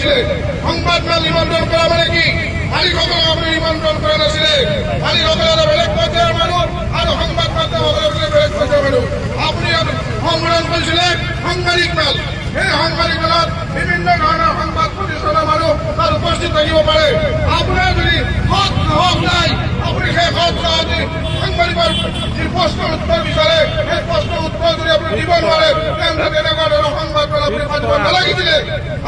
কৰিছিলে সংবাদমেল নিমন্ত্ৰণ কৰা মানে কি মালিকসকলক আপুনি নিমন্ত্ৰণ কৰা নাছিলে মালিকসকলে এটা বেলেগ পৰ্যায়ৰ মানুহ আৰু সংবাদ মাধ্যমসকলে বেলেগ পৰ্যায়ৰ মানুহ আপুনি সম্বোধন কৰিছিলে সাংবাদিক মেল এই সাংবাদিক মেলত বিভিন্ন ধৰণৰ সংবাদ প্ৰতিষ্ঠানৰ মানুহ তাত উপস্থিত থাকিব পাৰে আপোনাৰ যদি সৎ সাহস নাই আপুনি সেই সৎ সাহসী সাংবাদিকৰ যি প্ৰশ্নৰ উত্তৰ বিচাৰে সেই প্ৰশ্নৰ উত্তৰ যদি আপুনি দিব নোৱাৰে তেন্তে তেনেকুৱা ধৰণৰ সংবাদ মেল আপুনি পাতিব নালাগিছিলে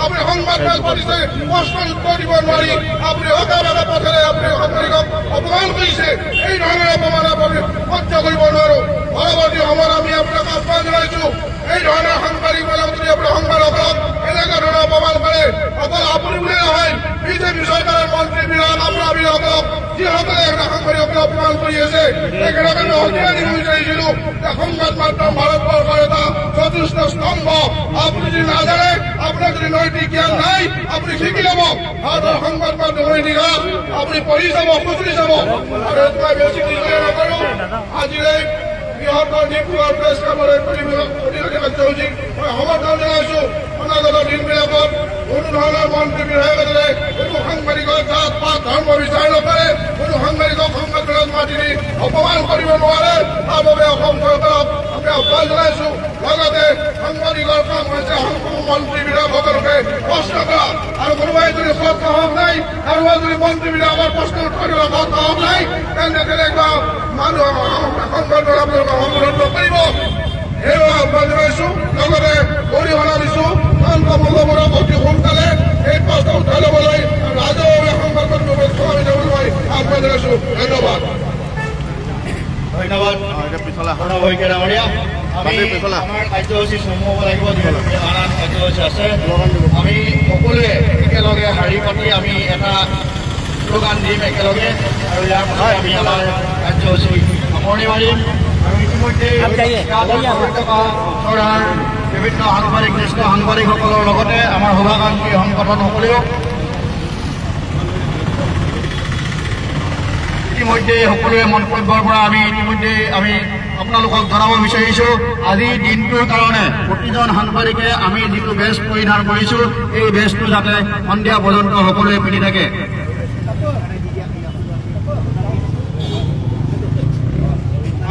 আপুনি সংবাদ মেল পাতিছে প্ৰশ্নৰ উত্তৰ দিব নোৱাৰি আপুনি অকাবাদা পথেৰে আপুনি সাংবাদিকক অপমান কৰিছে এই ধৰণৰ অপমান আপুনি সহ্য কৰিব নোৱাৰো পৰৱৰ্তী সময়ত আমি আপোনাক আহ্বান জনাইছো এই ধৰণৰ সাংবাদিক মেলক যদি আপুনি সংবাদসকলক এনেকুৱা ধৰণৰ অপমান কৰে অকল আপুনি বুলিয়ে নহয় বিজেপি চৰকাৰৰ মন্ত্ৰীবিলাক আপোনাবিলাকক যিসকলে এটা সাংবাদিকসকলে অপমান কৰি আছে তেখেতক আমি হত্যা দিব বিচাৰিছিলো সংবাদ মাধ্যম ভাৰতবৰ্ষৰ এটা চতুৰ্থ স্তম্ভ আপুনি যদি নাজানে আপোনাৰ যদি নৈতিক জ্ঞান নাই আপুনি শিকি ল'ব ভাৰতৰ সংবাদ মাধ্যমৰ ইতিহাস আপুনি পঢ়ি যাব খুচৰি যাব আৰু মই বেছি নিশ্চয় নকৰো আজিলৈ বৃহত্তৰ ডিব্ৰুগড় প্ৰেছ ক্লাবৰ প্ৰতিনিধি কাৰ্যসূচীক মই সমৰ্থন জনাইছো অনাগত দিনবিলাকত কোনো ধৰণৰ মন্ত্ৰী বিধায়কসকলে কোনো সাংবাদিকৰ জাত পাত ধৰ্ম বিচাৰ নকৰে কোনো সাংবাদিকক সংবাদ মেলত মাতি নি অপমান কৰিব নোৱাৰে তাৰ বাবে অসম চৰকাৰক আমি আহ্বান জনাইছো লগতে সাংবাদিকৰ কাম হৈছে মন্ত্ৰী বিধায়কসকলকে প্ৰশ্ন কৰা আৰু কোনোবাই যদি সৎ সাহস নাই কাৰোবাৰ যদি মন্ত্ৰী বিধায়কৰ প্ৰশ্ন উত্তৰ দিব সৎ সাহস নাই তেন্তে তেনেকুৱা মানুহ সংবাদ মেল আপোনালোকে সম্বোধন নকৰিব সেয়ে আহ্বান জনাইছো লগতে অৰিহণা দিছো মূল্যবোধক অতি সোনকালে এই প্ৰশ্ন উঠাই ল'বলৈ ৰাজহুৱা সংবাদ মাধ্যমত সমাবেশ যাবলৈ আহ্বান জনাইছো ধন্যবাদ আমাৰ কাৰ্যসূচী চমু হ'ব লাগিব যিহেতু আন কাৰ্যসূচী আছে আমি সকলোৱে একেলগে শাৰী পাতি আমি এটা শ্লোগান দিম একেলগে আৰু ইয়াৰ পাছত আমি আমাৰ কাৰ্যসূচী সামৰণি মাৰিম আৰু ইতিমধ্যে ওচৰৰ বিভিন্ন সাংবাদিক জ্যেষ্ঠ সাংবাদিকসকলৰ লগতে আমাৰ সভাকাংক্ষী সংগঠনসকলেও ইতিমধ্যে সকলোৱে মন্তব্যৰ পৰা আমি আপোনালোকক জনাব বিচাৰিছো আজিৰ দিনটোৰ কাৰণে প্ৰতিজন সাংবাদিকে আমি যিটো বেজ পৰিধান কৰিছো এই বেজটো যাতে সন্ধিয়া পৰ্যন্ত সকলোৱে পিন্ধি থাকে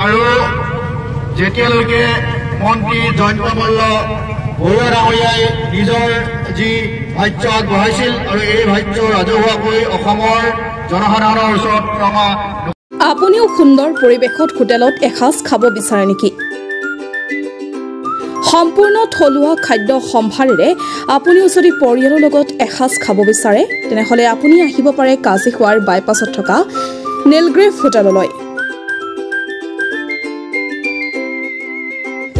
আৰু যেতিয়ালৈকে মন্ত্ৰী জয়ন্ত মল্ল বৰুৱা ডাঙৰীয়াই নিজৰ যি ভাষ্য আগবঢ়াইছিল আৰু এই ভাষ্য ৰাজহুৱাকৈ অসমৰ জনসাধাৰণৰ ওচৰত ৰঙা আপুনিও সুন্দৰ পৰিৱেশত হোটেলত এসাঁজ খাব বিচাৰে নেকি সম্পূৰ্ণ থলুৱা খাদ্য সম্ভাৰেৰে আপুনিও যদি পৰিয়ালৰ লগত এসাঁজ খাব বিচাৰে তেনেহলে আপুনি আহিব পাৰে কাজিখোৱাৰ বাইপাছত থকা নীলগ্ৰেভ হোটেললৈ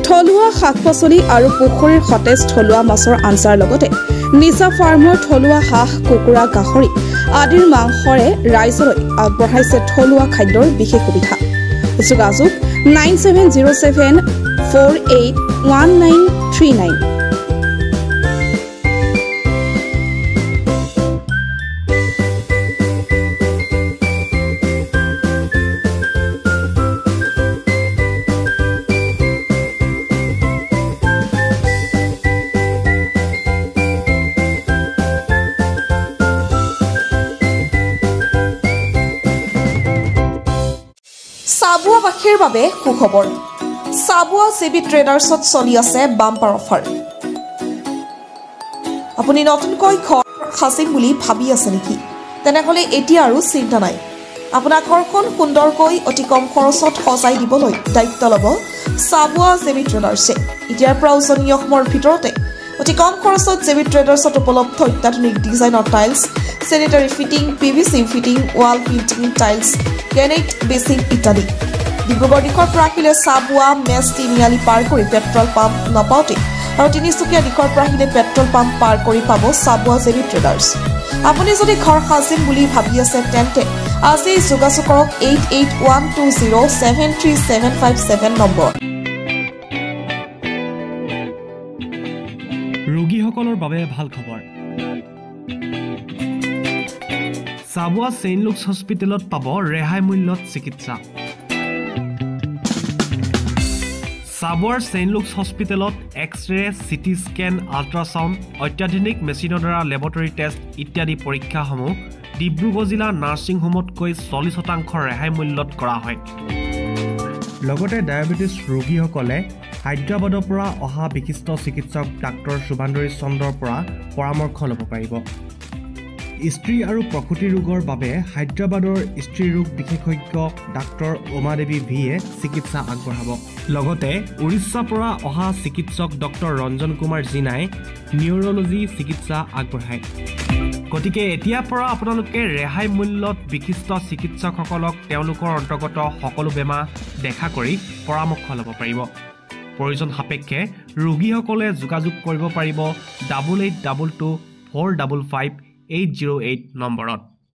থলুৱা শাক-পাচলি আৰু পুখুৰীৰ সতেজ থলুৱা মাছৰ আঞ্জাৰ লগতে নিচা ফাৰ্মৰ থলুৱা হাঁহ কুকুৰা গাহৰি আদিৰ মাংসৰে ৰাইজলৈ আগবঢ়াইছে থলুৱা খাদ্যৰ বিশেষ সুবিধা যোগাযোগ 9707481939 চাবুৱাবাসীৰ বাবে সুখবৰ চাবুৱা চিবি ট্ৰেডাৰ্ছত চলি আছে বাম্পাৰ অফাৰ আপুনি নতুনকৈ ঘৰ সাজিম বুলি ভাবি আছে নেকি তেনেহলে এতিয়া আৰু চিন্তা নাই আপোনাৰ ঘৰখন সুন্দৰকৈ অতি কম খৰচত সজাই দিবলৈ দায়িত্ব ল'ব চাবুৱা চিবি ট্ৰেডাৰ্ছে এতিয়াৰ পৰা উজনি অসমৰ ভিতৰতে অতি কম খৰচত চিবি ট্ৰেডাৰ্ছত উপলব্ধ অত্যাধুনিক ডিজাইনৰ tiles sanitary fitting, PVC fitting, wall painting, tiles, granite basing ইত্যাদি ডিব্ৰুগড় দিশৰ পৰা আহিলে চাবুৱা মেছ তিনিআলি পাৰ কৰি পেট্ৰল পাম্প নাপাওঁতে আৰু তিনিচুকীয়া দিশৰ পৰা আহিলে পেট্ৰল পাম্প পাৰ কৰি পাব চাবুৱা জেবি ট্ৰেডাৰ্ছ আপুনি যদি ঘৰ সাজিম বুলি ভাবি আছে তেন্তে আজি যোগাযোগ কৰক 8812073757 নম্বৰ ৰোগীসকলৰ বাবে ভাল খবৰ চাবুৱা চেইন লুক্স হস্পিটেলত পাব ৰেহাই মূল্যত চিকিৎসা চাবুৱাৰ ছেইণ্ট লুকছ হস্পিটেলত এক্স-ৰে, চিটি স্কেন, আল্ট্ৰাছাউণ্ড, অত্যাধুনিক মেচিনৰ দ্বাৰা লেবৰেটৰী টেষ্ট ইত্যাদি পৰীক্ষাসমূহ ডিব্ৰুগড় জিলা নাৰ্ছিং হোমতকৈ 40% ৰেহাই মূল্যত কৰা হয়। লগতে ডায়েবেটিছ ৰোগীসকলে হায়দৰাবাদৰ পৰা অহা বিশিষ্ট চিকিৎসক ডাক্তৰ শুভান্দৰী চন্দ্ৰৰ পৰা পৰামৰ্শ ল'ব পাৰিব। স্ত্ৰী আৰু প্ৰসূতি ৰোগৰ বাবে হায়দৰাবাদৰ স্ত্ৰী ৰোগ বিশেষজ্ঞ ডাক্তৰ উমাদেৱী ভিয়ে চিকিৎসা আগবঢ়াব। লগতে উৰিষ্যাৰ পৰা অহা চিকিৎসক ডক্টৰ ৰঞ্জন কুমাৰ জিনাই নিউৰলজি চিকিৎসা আগবঢ়ায়। গতিকে এতিয়াৰ পৰা আপোনালোকে ৰেহাই মূল্যত বিশিষ্ট চিকিৎসকসকলক তেওঁলোকৰ অন্তৰ্গত সকলো বেমাৰ দেখা কৰি পৰামৰ্শ ল'ব পাৰিব। প্ৰয়োজন সাপেক্ষে ৰোগীসকলে যোগাযোগ কৰিব পাৰিব 8822 455 808 নম্বৰত।